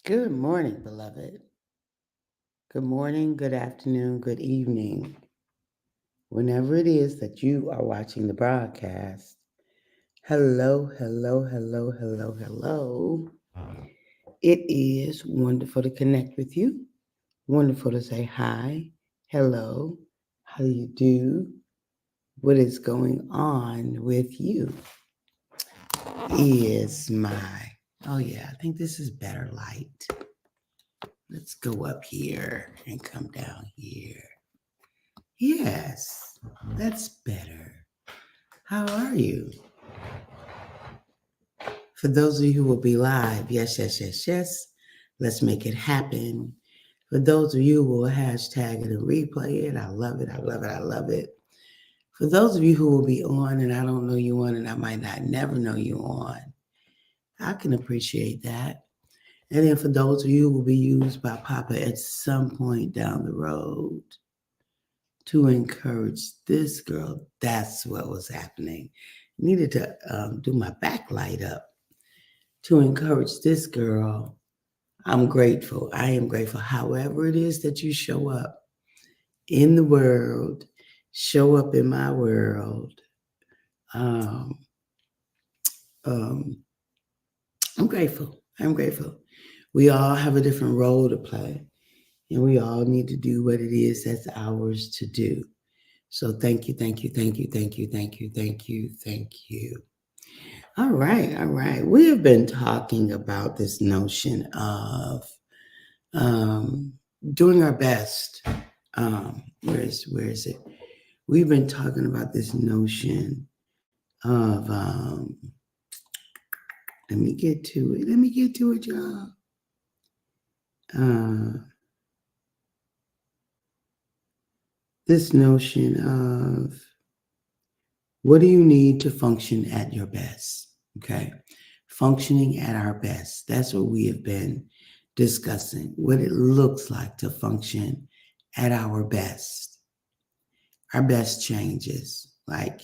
Good morning, beloved. Good morning, good afternoon, good evening. Whenever it is that you are watching the broadcast, hello, hello, hello, hello, hello. It is wonderful to connect with you. Wonderful to say hi, hello, how do you do? What is going on with you? Is oh yeah, I think this is better light. Let's go up here and come down here. Yes, that's better. How are you? For those of you who will be live, yes, yes, yes, yes. Let's make it happen. For those of you who will hashtag it and replay it, I love it, I love it, I love it. For those of you who will be on and I don't know you on and I might not never know you on, I can appreciate that. And then for those of you who will be used by Papa at some point down the road, to encourage this girl. That's what was happening. Needed to do my backlight up to encourage this girl. I'm grateful. I am grateful. However, it is that you show up in the world, show up in my world. Um, um, I'm grateful. I'm grateful. We all have a different role to play, and we all need to do what it is that's ours to do. So thank you, thank you, thank you, thank you, thank you, thank you, thank you. All right, all right. We have been talking about this notion of um, doing our best. Where is it? We've been talking about this notion of let me get to it. Let me get to it, y'all. Uh, this notion of what do you need to function at your best? Okay. Functioning at our best. That's what we have been discussing, what it looks like to function at our best. Our best changes. Like,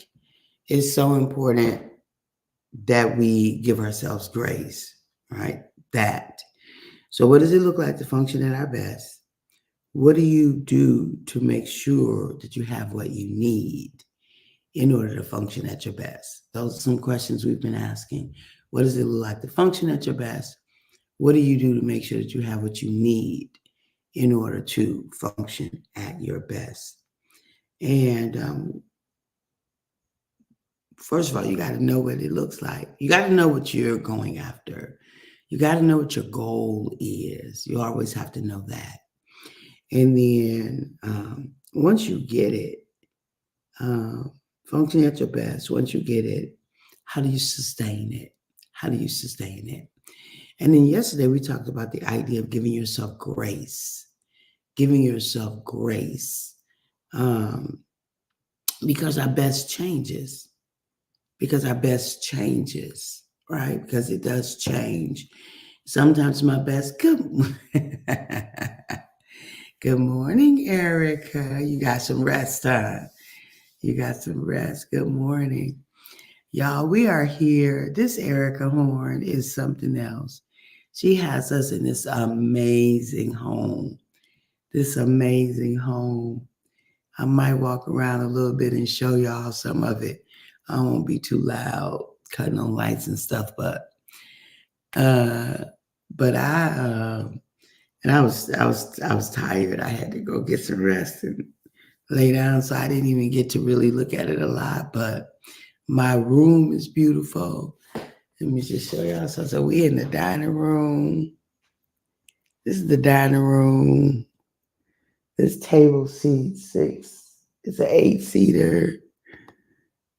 it's so important that we give ourselves grace, right? That. So, what does it look like to function at our best? What do you do to make sure that you have what you need in order to function at your best? Those are some questions we've been asking. What does it look like to function at your best? What do you do to make sure that you have what you need in order to function at your best? And first of all, you got to know what it looks like. You got to know what you're going after. You got to know what your goal is. You always have to know that. And then once you get it, function at your best, once you get it, how do you sustain it? How do you sustain it? And then yesterday we talked about the idea of giving yourself grace, giving yourself grace, um, because our best changes, because our best changes, right? Because it does change. Sometimes my best, good morning, Erica. You got some rest, huh? You got some rest. Good morning. Y'all, we are here. This Erica Horn is something else. She has us in this amazing home. This amazing home. I might walk around a little bit and show y'all some of it. I won't be too loud, cutting on lights and stuff, uh, but I was tired. I had to go get some rest and lay down, so I didn't even get to really look at it a lot. But my room is beautiful. Let me just show y'all. So we in the dining room. This is the dining room. This table seats 6. It's an 8-seater.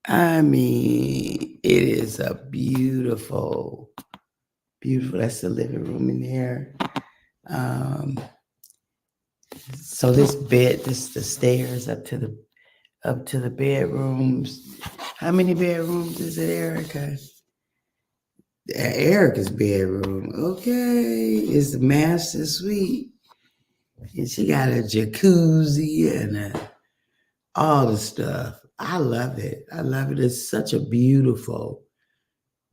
I mean, it is a beautiful, beautiful. That's the living room in there. So this bed, this the stairs up to the bedrooms. How many bedrooms is it, Erica? Erica's bedroom. Okay, is the master suite, and she got a jacuzzi and all the stuff. I love it. I love it. It's such a beautiful,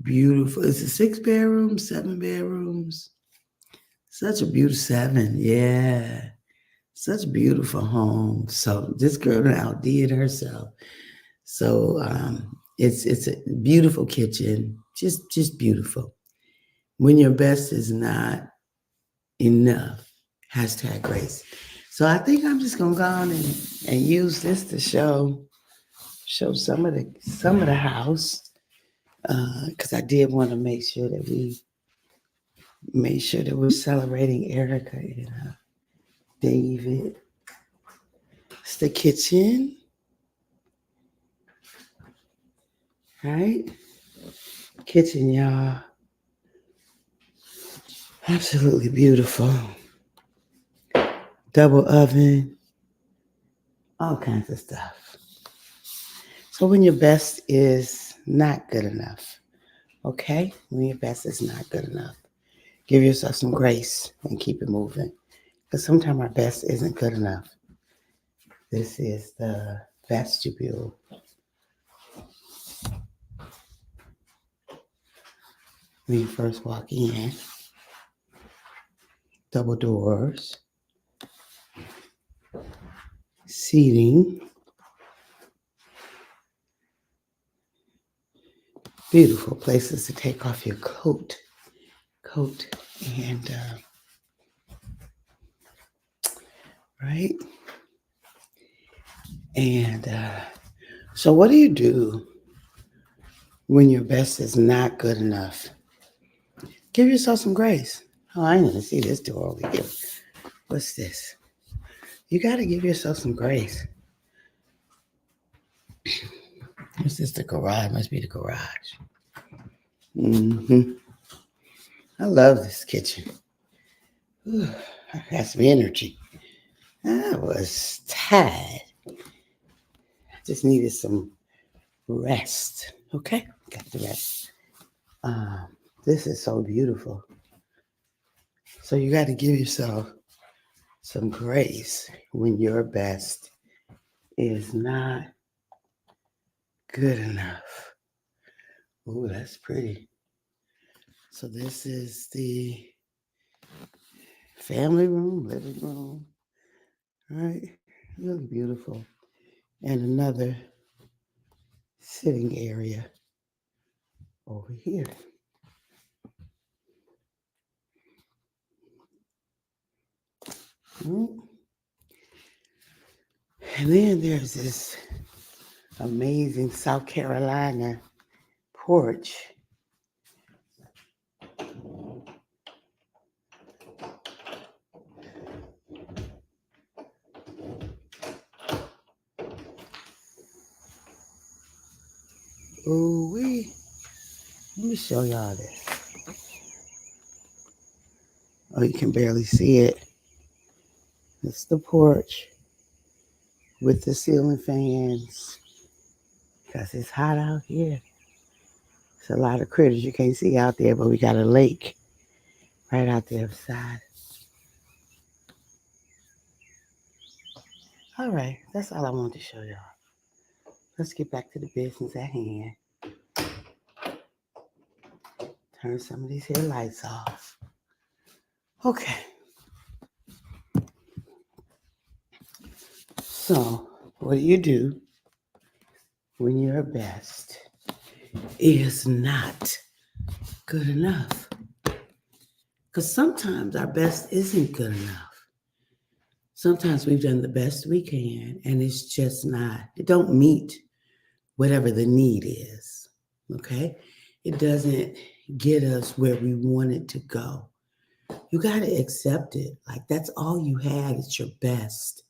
beautiful. It's a 6 bedrooms, 7 bedrooms. Such a beautiful 7. Yeah. Such a beautiful home. So this girl outdid herself. So it's a beautiful kitchen. Just beautiful. When your best is not enough. Hashtag grace. So I think I'm just gonna go on and use this to show some of the house. Because I did want to make sure that we're celebrating Erica and David. It's the kitchen, right? Kitchen, y'all. Absolutely beautiful. Double oven, all kinds of stuff. So when your best is not good enough, okay? When your best is not good enough, give yourself some grace and keep it moving. Because sometimes our best isn't good enough. This is the vestibule. When you first walk in, double doors, seating, beautiful places to take off your coat, and right. And so, what do you do when your best is not good enough? Give yourself some grace. Oh, I didn't even see this door over here. What's this? You got to give yourself some grace. What's this? The garage must be the garage. I love this kitchen. Whew, that's some energy. I was tired. I just needed some rest. Okay, got the rest. This is so beautiful. So you got to give yourself some grace when your best is not good enough. Ooh, that's pretty. So this is the family room, living room, right? Really beautiful. And another sitting area over here. Mm. And then there's this amazing South Carolina porch. Ooh wee. Let me show y'all this. Oh, you can barely see it. It's the porch with the ceiling fans. Because it's hot out here. It's a lot of critters you can't see out there, but we got a lake right out the other side. All right, that's all I wanted to show y'all. Let's get back to the business at hand. Turn some of these here lights off. Okay. So, what do you do when your best is not good enough? Because sometimes our best isn't good enough. Sometimes we've done the best we can and it's just not, it don't meet whatever the need is. Okay? It doesn't get us where we want it to go. You got to accept it. Like that's all you had. It's your best.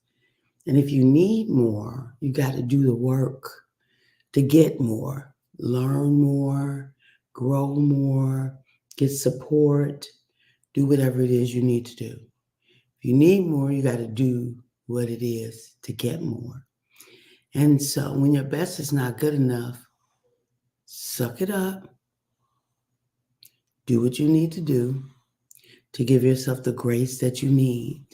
And if you need more, you got to do the work to get more, learn more, grow more, get support, do whatever it is you need to do. If you need more, you got to do what it is to get more. And so when your best is not good enough, suck it up, do what you need to do to give yourself the grace that you need.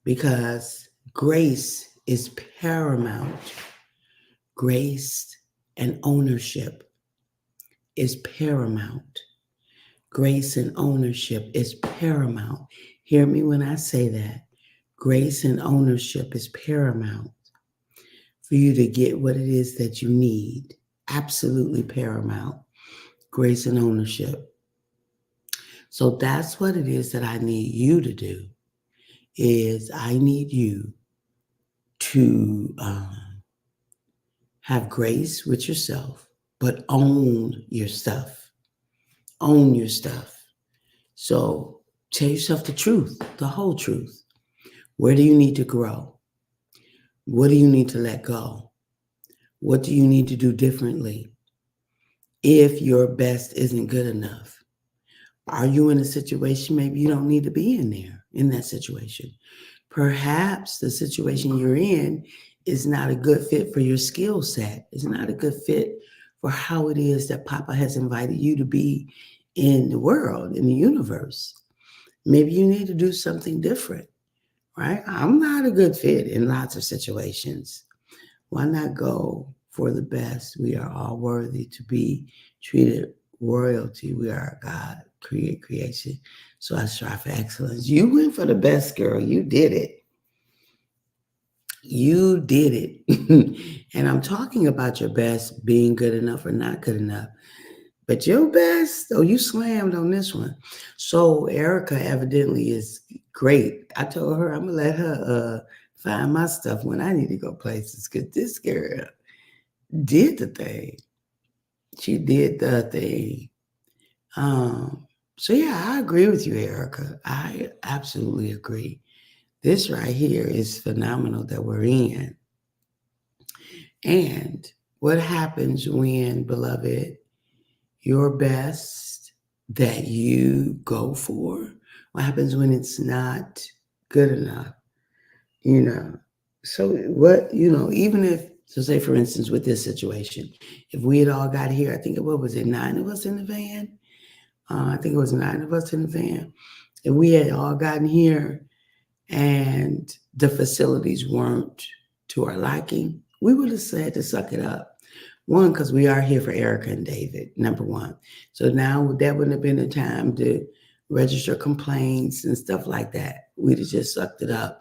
Because grace is paramount. Grace and ownership is paramount. Grace and ownership is paramount. Hear me when I say that. Grace and ownership is paramount for you to get what it is that you need. Absolutely paramount. Grace and ownership. So that's what it is that I need you to do. Is I need you to have grace with yourself, but own your stuff. Own your stuff. So tell yourself the truth, the whole truth. Where do you need to grow? What do you need to let go? What do you need to do differently if your best isn't good enough? Are you in a situation maybe you don't need to be in there, in that situation? Perhaps the situation you're in is not a good fit for your skill set. It's not a good fit for how it is that Papa has invited you to be in the world, in the universe. Maybe you need to do something different, right? I'm not a good fit in lots of situations. Why not go for the best? We are all worthy to be treated royalty. We are God, creation. So I strive for excellence. You went for the best, girl. You did it. You did it. And I'm talking about your best being good enough or not good enough. But your best, oh, you slammed on this one. So Erica evidently is great. I told her I'm gonna let her find my stuff when I need to go places, because this girl did the thing. She did the thing. So yeah, I agree with you, Erica. I absolutely agree. This right here is phenomenal that we're in. And what happens when, beloved, your best that you go for, what happens when it's not good enough? You know, so what, even if, so say for instance, with this situation, if we had all got here, I think, what was it, 9 of us in the van? I think it was 9 of us in the van. If we had all gotten here and the facilities weren't to our liking, we would have had to suck it up. One, because we are here for Erica and David, number one. So now that wouldn't have been the time to register complaints and stuff like that. We'd have just sucked it up.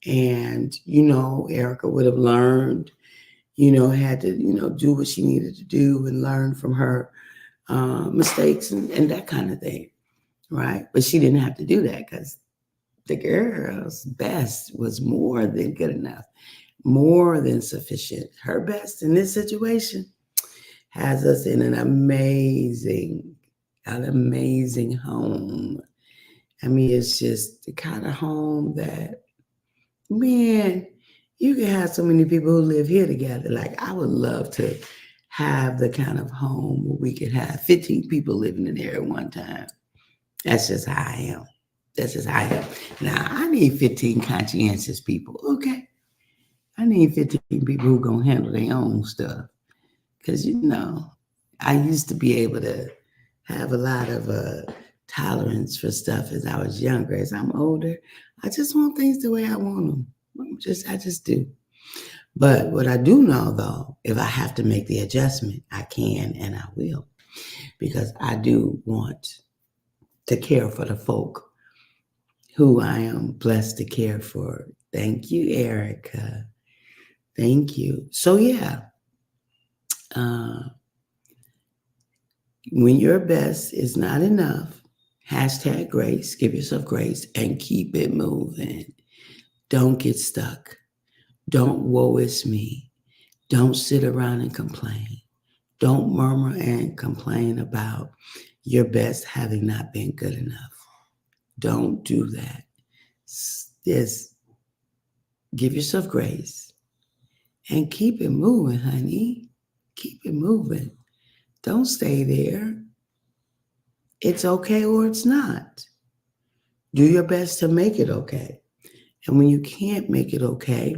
And, Erica would have learned, had to, do what she needed to do and learn from her mistakes and that kind of thing, right? But she didn't have to do that because the girl's best was more than good enough, more than sufficient. Her best in this situation has us in an amazing home. I mean, it's just the kind of home that, man, you can have so many people who live here together. Like, I would love to have the kind of home where we could have 15 people living in there at one time. That's just how I am. That's just how I am. Now, I need 15 conscientious people, okay? I need 15 people who going to handle their own stuff. Because, I used to be able to have a lot of tolerance for stuff as I was younger. As I'm older, I just want things the way I want them. I just do. But what I do know, though, if I have to make the adjustment, I can and I will. Because I do want to care for the folk who I am blessed to care for. Thank you, Erica. Thank you. So, yeah. When your best is not enough, hashtag grace, give yourself grace and keep it moving. Don't get stuck. Don't woe is me. Don't sit around and complain. Don't murmur and complain about your best having not been good enough. Don't do that. Just give yourself grace and keep it moving, honey. Keep it moving. Don't stay there. It's okay or it's not. Do your best to make it okay. And when you can't make it okay,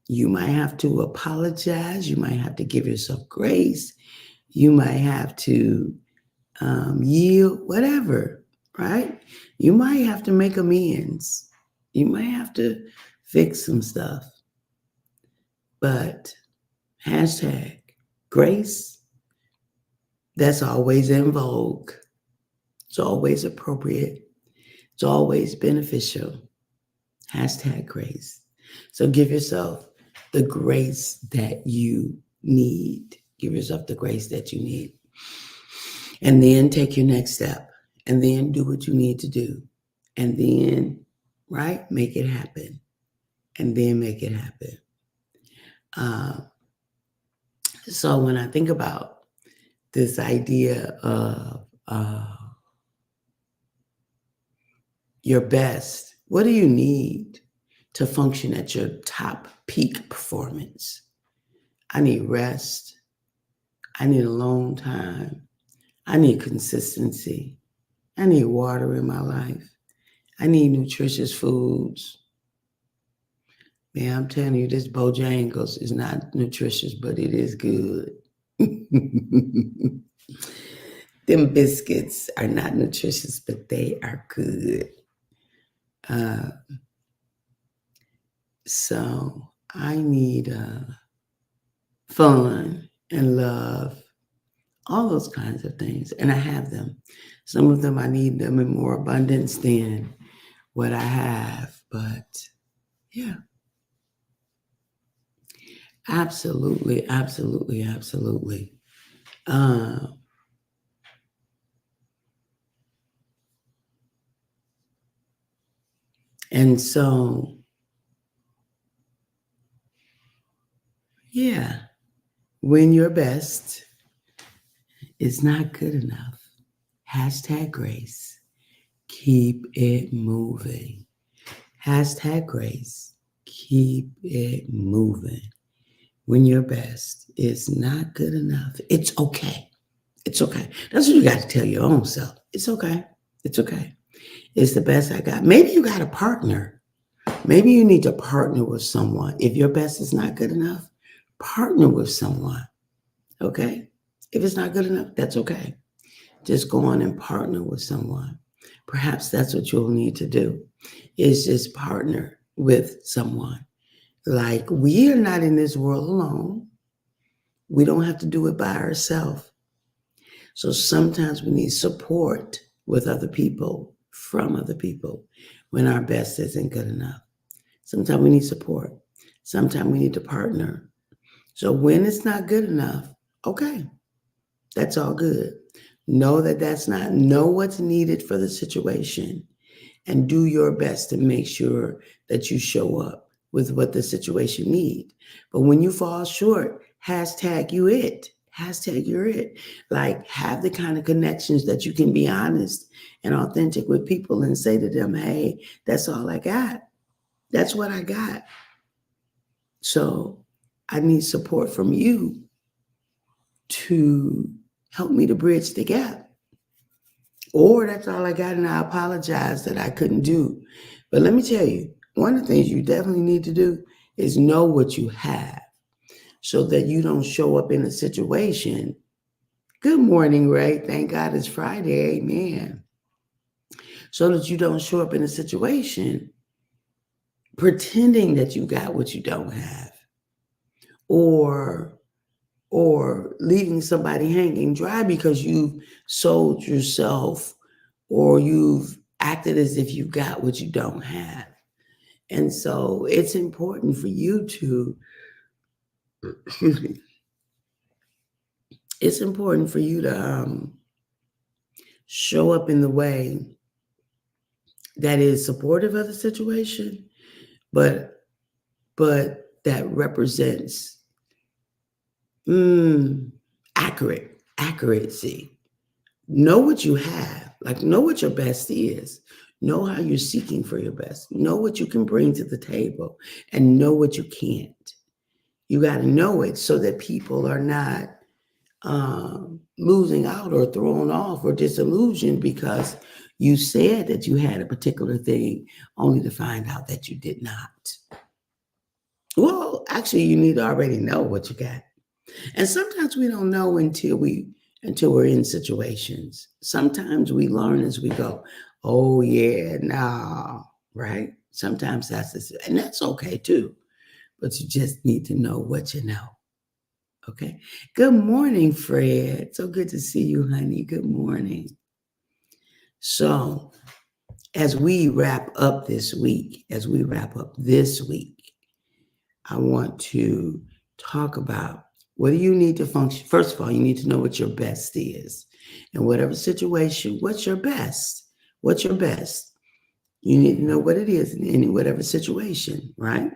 you might have to apologize. You might have to give yourself grace. You might have to yield, whatever, right? You might have to make amends. You might have to fix some stuff. But hashtag grace, that's always in vogue. It's It's always appropriate. It's always beneficial. Hashtag grace. So give yourself the grace that you need. Give yourself the grace that you need. And then take your next step. And then do what you need to do. And then, right, make it happen. And then make it happen. Uh, so when I think about this idea of your best, what do you need to function at your top peak performance? I need rest. I need alone time. I need consistency. I need water in my life. I need nutritious foods. Man, I'm telling you, this Bojangles is not nutritious, but it is good. Them biscuits are not nutritious, but they are good. Uh, so I need fun and love, all those kinds of things. And I have them. Some of them I need them in more abundance than what I have. But yeah, absolutely, absolutely, absolutely. And so, yeah, when your best is not good enough, hashtag grace, keep it moving. Hashtag grace, keep it moving. When your best is not good enough, it's okay. It's okay. That's what you got to tell your own self. It's okay. It's okay. It's the best I got. Maybe you got a partner. Maybe you need to partner with someone. If your best is not good enough, partner with someone. Okay? If it's not good enough, that's okay. Just go on and partner with someone. Perhaps that's what you'll need to do, is just partner with someone. Like, we are not in this world alone. We don't have to do it by ourselves. So sometimes we need support with other people, from other people, when our best isn't good enough. Sometimes we need support. Sometimes we need to partner. So when it's not good enough, okay, that's all good. Know that know what's needed for the situation and do your best to make sure that you show up with what the situation needs. But when you fall short, hashtag you it. Hashtag you're it. Like, have the kind of connections that you can be honest and authentic with people and say to them, hey, that's all I got. That's what I got. So I need support from you to help me to bridge the gap. Or that's all I got, and I apologize that I couldn't do. But let me tell you, one of the things you definitely need to do is know what you have so that you don't show up in a situation. Good morning, Ray. Thank God it's Friday. Amen. So that you don't show up in a situation pretending that you got what you don't have, or leaving somebody hanging dry because you've sold yourself or you've acted as if you got what you don't have. And so it's important for you to, excuse me, it's important for you to show up in the way that is supportive of the situation, but that represents accuracy. Know what you have, like know what your best is. Know how you're seeking for your best. Know what you can bring to the table and know what you can't. You got to know it so that people are not losing out or thrown off or disillusioned because you said that you had a particular thing only to find out that you did not. Well, actually, you need to already know what you got. And sometimes we don't know until we're in situations. Sometimes we learn as we go. Oh yeah, no, right? Sometimes and that's okay too. But you just need to know what you know. Okay. Good morning, Fred. So good to see you, honey. Good morning. So as we wrap up this week, I want to talk about what do you need to function. First of all, you need to know what your best is. In whatever situation, what's your best? What's your best? You need to know what it is in whatever situation, right?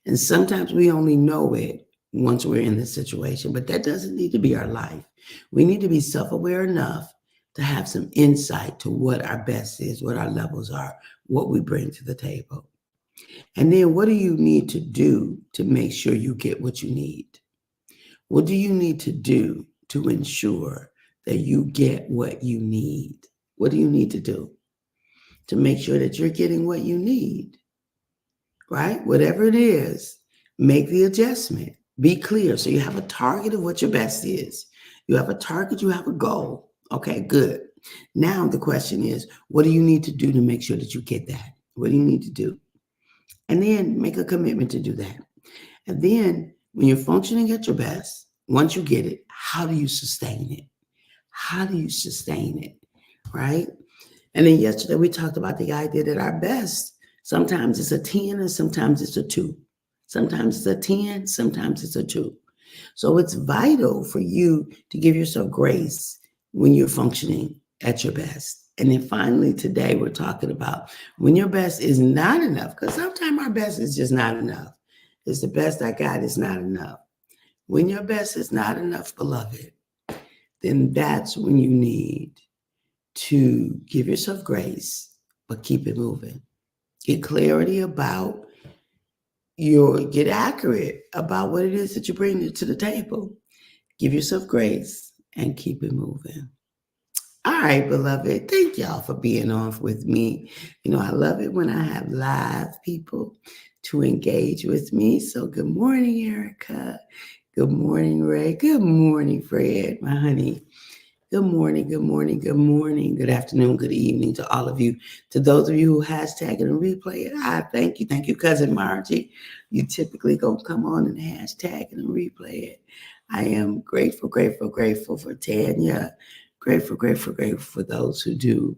And sometimes we only know it once we're in the situation, but that doesn't need to be our life. We need to be self aware enough to have some insight to what our best is, what our levels are, what we bring to the table. And then what do you need to do to make sure you get what you need? What do you need to do to ensure that you get what you need? What do you need to do to make sure that you're getting what you need? Right? Whatever it is, make the adjustment. Be clear. So you have a target of what your best is. You have a target, you have a goal. Okay, good. Now the question is, what do you need to do to make sure that you get that? What do you need to do? And then make a commitment to do that. And then when you're functioning at your best, once you get it, how do you sustain it? How do you sustain it? Right? And then yesterday we talked about the idea that our best, sometimes it's a 10 and sometimes it's a 2. Sometimes it's a 10, sometimes it's a 2. So it's vital for you to give yourself grace when you're functioning at your best. And then finally today we're talking about when your best is not enough, because sometimes our best is just not enough. It's the best I got is not enough. When your best is not enough, beloved, then that's when you need to give yourself grace, but keep it moving. Get clarity about get accurate about what it is that you bring to the table. Give yourself grace and keep it moving. All right, beloved. Thank y'all for being on with me. You know, I love it when I have live people to engage with me. So good morning, Erica. Good morning, Ray. Good morning, Fred, my honey. Good morning, good morning, good morning, good afternoon, good evening to all of you. To those of you who hashtag it and replay it, I thank you. Thank you, Cousin Margie. You typically gonna come on and hashtag it and replay it. I am grateful, grateful, grateful for Tanya. Grateful, grateful, grateful for those who do.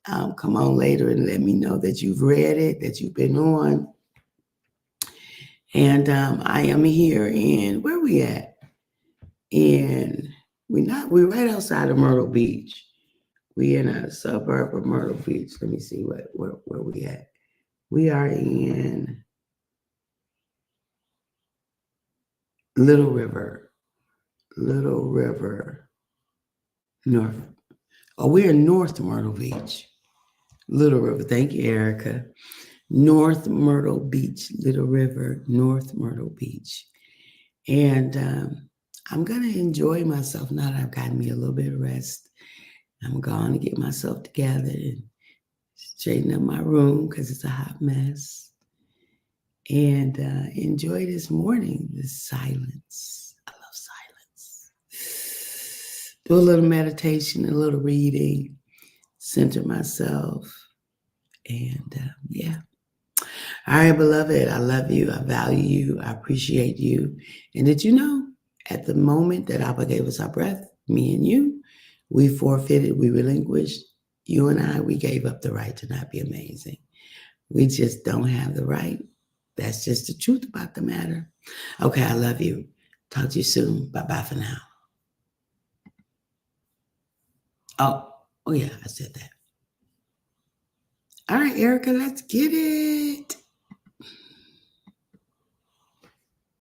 Come on later and let me know that you've read it, that you've been on. And I am here in, where we at? We're right outside of Myrtle Beach. We in a suburb of Myrtle Beach. Let me see where we at. We are in Little River, North. Oh, we're in North Myrtle Beach, Little River. Thank you, Erica. North Myrtle Beach, Little River, North Myrtle Beach. And I'm going to enjoy myself now that I've gotten me a little bit of rest. I'm going to get myself together and straighten up my room because it's a hot mess. And enjoy this morning, this silence. I love silence. Do a little meditation, a little reading, center myself. And yeah. All right, beloved, I love you. I value you. I appreciate you. And did you know, at the moment that Abba gave us our breath, me and you, we forfeited, we relinquished. You and I, we gave up the right to not be amazing. We just don't have the right. That's just the truth about the matter. Okay, I love you. Talk to you soon. Bye-bye for now. Oh yeah, I said that. All right, Erica, let's get it.